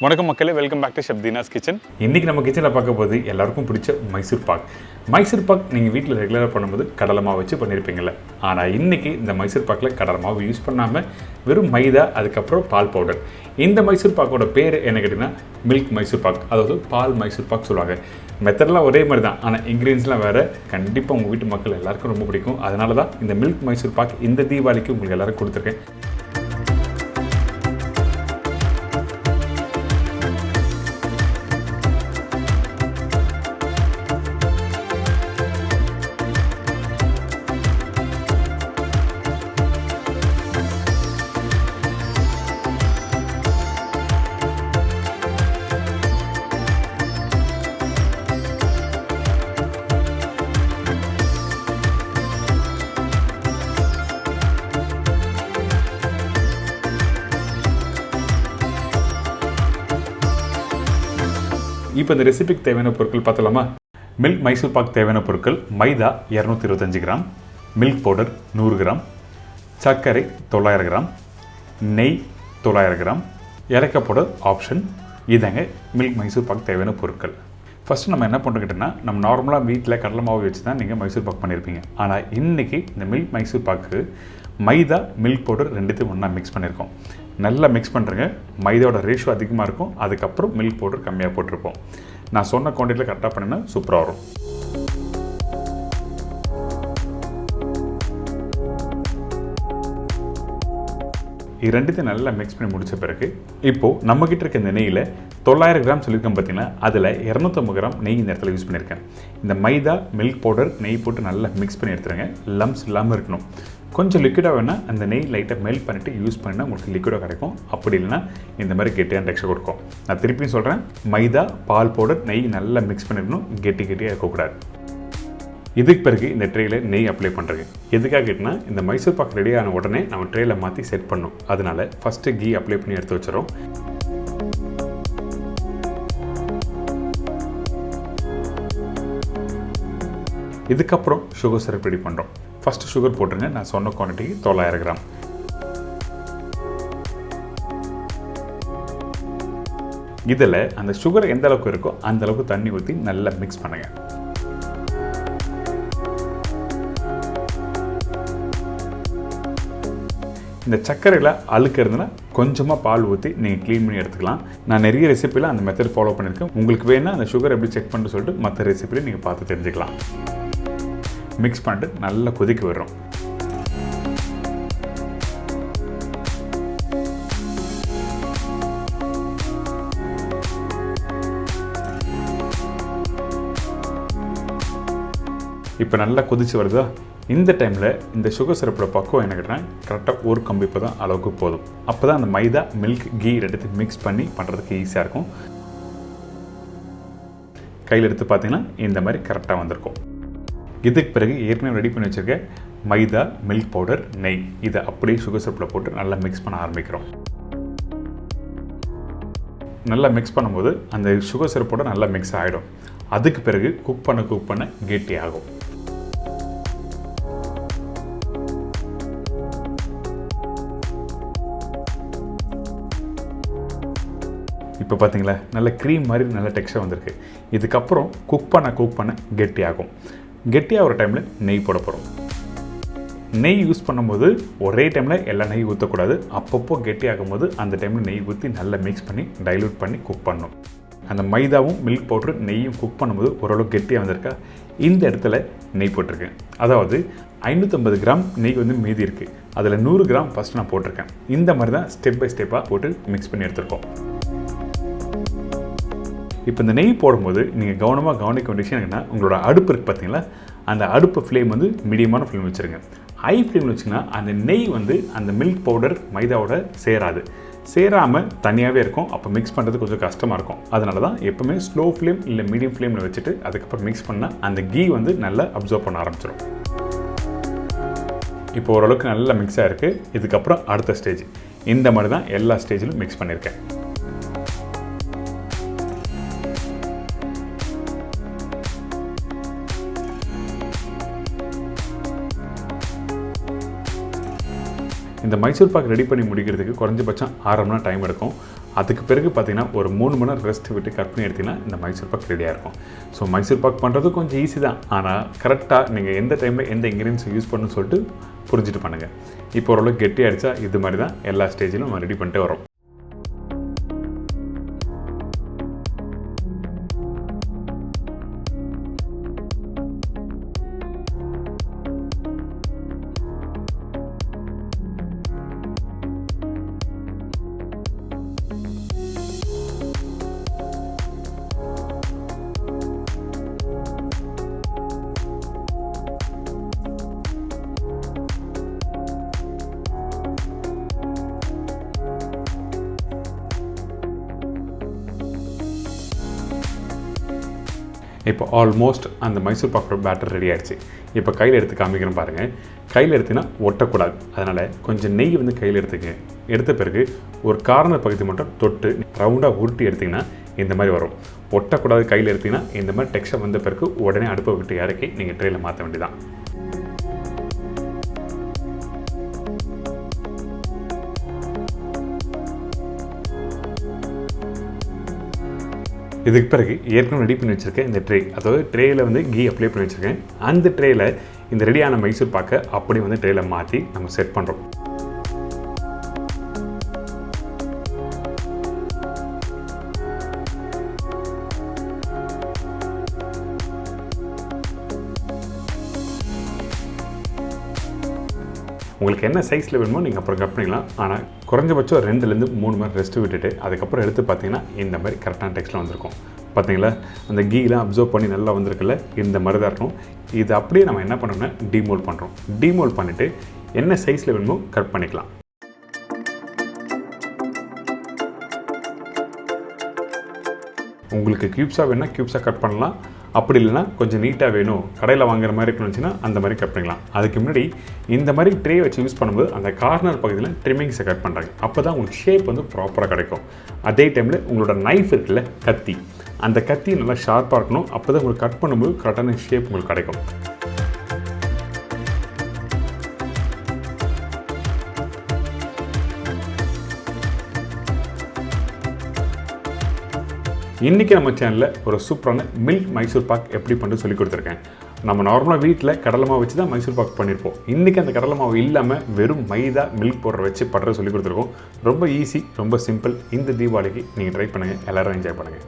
வணக்கம் மக்களே, welcome back to chef Deena's kitchen. இன்றைக்கி நம்ம கிச்சனில் பார்க்க போது எல்லாருக்கும் பிடிச்ச மைசூர் பாக். மைசூர் பாக் நீங்கள் வீட்டில் ரெகுலராக பண்ணும்போது கடலை மாவு வச்சு பண்ணியிருப்பீங்களே, ஆனால் இன்றைக்கி இந்த மைசூர் பாக்கில் கடலை மாவு யூஸ் பண்ணாமல் வெறும் மைதா, அதுக்கப்புறம் பால் பவுடர். இந்த மைசூர் பாக்கோட பேர் என்ன கேட்டிங்கன்னா மில்க் மைசூர் பாக், அதாவது பால் மைசூர் பாக் சொல்லுவாங்க. மெத்தட்லாம் ஒரே மாதிரி தான், ஆனால் இன்க்ரீடியன்ஸ்லாம் வேறு. கண்டிப்பாக உங்கள் வீட்டு மக்கள் எல்லாருக்கும் ரொம்ப பிடிக்கும். அதனால தான் இந்த மில்க் மைசூர் பாக் இந்த தீபாவளிக்கு உங்களுக்கு எல்லோரும் கொடுத்துருக்கேன். இப்போ இந்த ரெசிபிக்கு தேவையான பொருட்கள் பார்த்தலாமா? மில்க் மைசூர் பாக் தேவையான பொருட்கள்: மைதா 225 கிராம், மில்க் பவுடர் 100 கிராம், சர்க்கரை 900 கிராம், நெய் 900 கிராம், ஏலக்காய் பவுடர் ஆப்ஷன். இதாங்க மில்க் மைசூர் பாக் தேவையான பொருட்கள். ஃபஸ்ட்டு நம்ம என்ன பண்ணுறோம், நம்ம நார்மலாக வீட்டில் கடலை மாவு வச்சு தான் நீங்கள் மைசூர் பாக் பண்ணியிருப்பீங்க. ஆனால் இன்றைக்கி இந்த மில்க் மைசூர் பாக்கு மைதா, மில்க் பவுடர் ரெண்டுத்தையும் ஒன்றா மிக்ஸ் பண்ணியிருக்கோம். நல்லா மிக்ஸ் பண்ணுறேங்க. மைதாவோட ரேஷியோ அதிகமாக இருக்கும், அதுக்கப்புறம் மில்க் பவுடர் கம்மியாக போட்டிருப்போம். நான் சொன்ன குவான்டிட்டியில் கரெக்டாக பண்ணினா சூப்பராக வரும். இது ரெண்டுத்தையும் நல்லா மிக்ஸ் பண்ணி முடித்த பிறகு இப்போது நம்மக்கிட்ட இருக்க இந்த நெய்யில் 900 கிராம் சொல்லியிருக்கேன் பார்த்தீங்கன்னா, அதில் 250 கிராம் நெய் இந்த இடத்துல யூஸ் பண்ணியிருக்கேன். இந்த மைதா, மில்க் பவுடர், நெய் போட்டு நல்லா மிக்ஸ் பண்ணி எடுத்துருங்க. லம்ஸ் இல்லாமல் இருக்கணும். கொஞ்சம் லிக்விடாக வேணால் அந்த நெய் லைட்டாக மெல்ட் பண்ணிவிட்டு யூஸ் பண்ணினா உங்களுக்கு லிக்விடாக கிடைக்கும். அப்படி இல்லைனா இந்த மாதிரி கெட்டியான டெக்ஸ்சர் கொடுக்கும். நான் திருப்பியும் சொல்கிறேன், மைதா, பால் பவுடர், நெய் நல்லா மிக்ஸ் பண்ணிடணும். கெட்டியாக இருக்கக்கூடாது. இதுக்கு பிறகு இந்த ட்ரேயில் நெய் அப்ளை பண்ணுறேங்க. எதுக்காக கேட்டினா, இந்த மைசூர் பாக் ரெடி ஆன உடனே நம்ம ட்ரேயில் மாற்றி செட் பண்ணணும். அதனால் ஃபஸ்ட்டு கீ அப்ளை பண்ணி எடுத்து வச்சிடறோம். இதுக்கப்புறம் சுகர் சிரப் ரெடி பண்ணுறோம். ஃபஸ்ட்டு சுகர் போட்டுருங்க. நான் சொன்ன குவான்டிட்டிக்கு 900 கிராம். இதில் அந்த சுகர் எந்த அளவுக்கு இருக்கோ அந்த அளவுக்கு தண்ணி ஊற்றி நல்லா மிக்ஸ் பண்ணுங்க. இந்த சர்க்கரையில் அழுக்கு இருந்ததுன்னா கொஞ்சமாக பால் ஊற்றி நீங்கள் க்ளீன் பண்ணி எடுத்துக்கலாம். நான் நிறைய ரெசிப்பியில் அந்த மெத்தட் ஃபாலோ பண்ணியிருக்கேன். உங்களுக்கு வேணால் அந்த சுகர் எப்படி செக் பண்ணிட்டு சொல்லிட்டு மற்ற ரெசிப்பியில் நீங்கள் பார்த்து தெரிஞ்சுக்கலாம். மிக்ஸ் பண்ணிட்டு நல்லா கொதிக்க விடுறோம். இப்போ நல்லா கொதிச்சு வருதா? இந்த டைமில் இந்த சுகர் சிரப்போட பக்குவம் என்ன கேட்டால் கரெக்டாக ஒரு கம்பி இப்போ தான் அளவுக்கு போதும். அப்போ தான் அந்த மைதா, மில்க், கீ ரெண்டுத்தையும் மிக்ஸ் பண்ணி பண்ணுறதுக்கு ஈஸியாக இருக்கும். கையில் எடுத்து பார்த்தீங்கன்னா இந்த மாதிரி கரெக்டாக வந்திருக்கும். இதுக்கு பிறகு ஏற்கனவே ரெடி பண்ணி வச்சுருக்க மைதா, மில்க் பவுடர், நெய் இதை அப்படியே சுகர் சிரப்பில் போட்டு நல்லா மிக்ஸ் பண்ண ஆரம்பிக்கிறோம். நல்லா மிக்ஸ் பண்ணும்போது அந்த சுகர் சிரப்போட நல்லா மிக்ஸ் ஆகிடும். அதுக்கு பிறகு குக் பண்ண கெட்டி ஆகும். இப்போ பார்த்தீங்களா, நல்ல க்ரீம் மாதிரி நல்ல டெக்ஸ்சர் வந்திருக்கு. இதுக்கப்புறம் குக் பண்ண கெட்டி ஆகும். கெட்டியாக டைமில் நெய் போட போகிறோம். நெய் யூஸ் பண்ணும்போது ஒரே டைமில் எல்லா நெய் ஊற்றக்கூடாது. அப்பப்போ கெட்டி ஆகும்போது அந்த டைமில் நெய் ஊற்றி நல்லா மிக்ஸ் பண்ணி டைல்யூட் பண்ணி குக் பண்ணணும். அந்த மைதாவும், மில்க் பவுடர், நெய்யும் குக் பண்ணும்போது ஓரளவு கெட்டியாக வந்திருக்கா. இந்த இடத்துல நெய் போட்டிருக்கேன். அதாவது 550 கிராம் நெய் மீதி இருக்குது. அதில் 100 கிராம் ஃபஸ்ட் நான் போட்டிருக்கேன். இந்த மாதிரி தான் ஸ்டெப் பை ஸ்டெப்பாக போட்டு மிக்ஸ் பண்ணி எடுத்துருக்கோம். இப்போ இந்த நெய் போடும்போது நீங்கள் கவனமாக கவனிக்க வேண்டிய விஷயம் என்னென்னா, உங்களோட அடுப்பு இருக்குது பார்த்தீங்களா, அந்த அடுப்பு ஃப்ளேம் மீடியமான ஃப்ளேம் வச்சுருங்க. ஹை ஃப்ளேமில் வச்சிங்கன்னா அந்த நெய் அந்த மில்க் பவுடர், மைதாவோட சேராமல் தனியாகவே இருக்கும். அப்போ மிக்ஸ் பண்ணுறது கொஞ்சம் கஷ்டமாக இருக்கும். அதனால தான் எப்போவுமே ஸ்லோ ஃப்ளேம் இல்லை மீடியம் ஃப்ளேமில் வச்சுட்டு அதுக்கப்புறம் மிக்ஸ் பண்ணால் அந்த கீ நல்லா அப்சர்வ் பண்ண ஆரம்பிச்சிடும். இப்போ ஓரளவுக்கு நல்லா மிக்ஸ் ஆகிருக்கு. இதுக்கப்புறம் அடுத்த ஸ்டேஜ் இந்த மாதிரி தான் எல்லா ஸ்டேஜிலும் மிக்ஸ் பண்ணியிருக்கேன். இந்த மைசூர் பாக் ரெடி பண்ணி முடிக்கிறதுக்கு குறைஞ்சபட்சம் 1/2 மணி நேரம் டைம் எடுக்கும். அதுக்கு பிறகு பார்த்தீங்கன்னா ஒரு 3 மணி நேரம் ரெஸ்ட் விட்டு கட் பண்ணி எடுத்திங்கன்னா இந்த மைசூர் பாக் ரெடியாக இருக்கும். ஸோ மைசூர் பாக் பண்ணுறது கொஞ்சம் ஈஸி தான், ஆனால் கரெக்டாக நீங்கள் எந்த டைமில் எந்த இன்க்ரீடியன்ஸ் யூஸ் பண்ணணும்னு சொல்லிட்டு புரிஞ்சுட்டு பண்ணுங்கள். இப்போ ஓரளவுக்கு கெட்டி அடித்தா இது மாதிரி தான் எல்லா ஸ்டேஜிலும் நம்ம ரெடி பண்ணிட்டு வரோம். இப்போ ஆல்மோஸ்ட் அந்த மைசூர் பாக்கோட பேட்டர் ரெடி ஆகிடுச்சு. இப்போ கையில் எடுத்து காமிக்கிறேன் பாருங்கள். கையில் எடுத்திங்கன்னா ஒட்டக்கூடாது, அதனால் கொஞ்சம் நெய் வந்து கையில் எடுத்துக்கங்க. எடுத்த பிறகு ஒரு கார்னர் பகுதி மட்டும் தொட்டு ரவுண்டாக உருட்டி எடுத்திங்கன்னா இந்த மாதிரி வரும். ஒட்டக்கூடாது கையில் எடுத்திங்கன்னா இந்த மாதிரி டெக்ஸ்சர் வந்த பிறகு உடனே அடுப்பை விட்டு இறக்கி நீங்கள் ட்ரேயில் மாற்ற வேண்டியதான். இதுக்கு பிறகு ஏற்கனவே ரெடி பண்ணி வச்சுருக்கேன் இந்த ட்ரே, அதாவது ட்ரேயில் வந்து கீ அப்ளை பண்ணி வச்சுருக்கேன். அந்த ட்ரேயில் இந்த ரெடியான மைசூர் பாக்கை அப்படியே வந்து ட்ரேயில் மாற்றி நம்ம செட் பண்ணுறோம். உங்களுக்கு என்ன சைஸில் வேணுமோ நீங்கள் அப்புறம் கட் பண்ணிக்கலாம். ஆனால் குறைஞ்சபட்சம் 2லேருந்து 3 மணி நேரம் ரெஸ்ட்டு விட்டுட்டு அதுக்கப்புறம் எடுத்து பார்த்தீங்கன்னா இந்த மாதிரி கரெக்டான டெக்ஸ்ட்டில் வந்திருக்கும். பார்த்தீங்களா, அந்த கீலாம் அப்சர்வ் பண்ணி நல்லா வந்திருக்குல்ல, இந்த மாதிரி தான் இருக்கும். இது அப்படியே நம்ம என்ன பண்ணோம்னா டீமோல்ட் பண்ணுறோம். டீமோல்ட் பண்ணிவிட்டு என்ன சைஸில் வேணுமோ கட் பண்ணிக்கலாம். உங்களுக்கு க்யூப்ஸாக வேணும்னா க்யூப்ஸாக கட் பண்ணலாம். அப்படி இல்லைனா கொஞ்சம் நீட்டாக வேணும், கடையில் வாங்குற மாதிரி இருக்கணும்னுச்சுன்னா அந்த மாதிரி கட் பண்ணிக்கலாம். அதுக்கு முன்னாடி இந்த மாதிரி ட்ரே வச்சு யூஸ் பண்ணும்போது அந்த கார்னர் பகுதியில் ட்ரிம்மிங்ஸை கட் பண்ணுறாங்க. அப்போ தான் உங்களுக்கு ஷேப் வந்து ப்ராப்பராக கிடைக்கும். அதே டைமில் உங்களோட நைஃப் இருக்குல்ல, கத்தி, அந்த கத்தி நல்லா ஷார்ப்பாக இருக்கணும். அப்போ தான் உங்களுக்கு கட் பண்ணும்போது கரெக்டான ஷேப் உங்களுக்கு கிடைக்கும். இன்றைக்கி நம்ம சேனலில் ஒரு சூப்பரான மில்க் மைசூர் பாக் எப்படி பண்ணுறது சொல்லி கொடுத்துருக்கேன். நம்ம நார்மலாக வீட்டில் கடலை மாவு வச்சு தான் மைசூர் பாக் பண்ணியிருப்போம். இன்றைக்கி அந்த கடலை மாவு இல்லாமல் வெறும் மைதா மில்க் பவுடர் வச்சு பண்ணுறது சொல்லி கொடுத்துருக்கோம். ரொம்ப ஈஸி, ரொம்ப சிம்பிள். இந்த தீபாவளிக்கு நீங்கள் ட்ரை பண்ணுங்கள், எல்லோரும் என்ஜாய் பண்ணுங்கள்.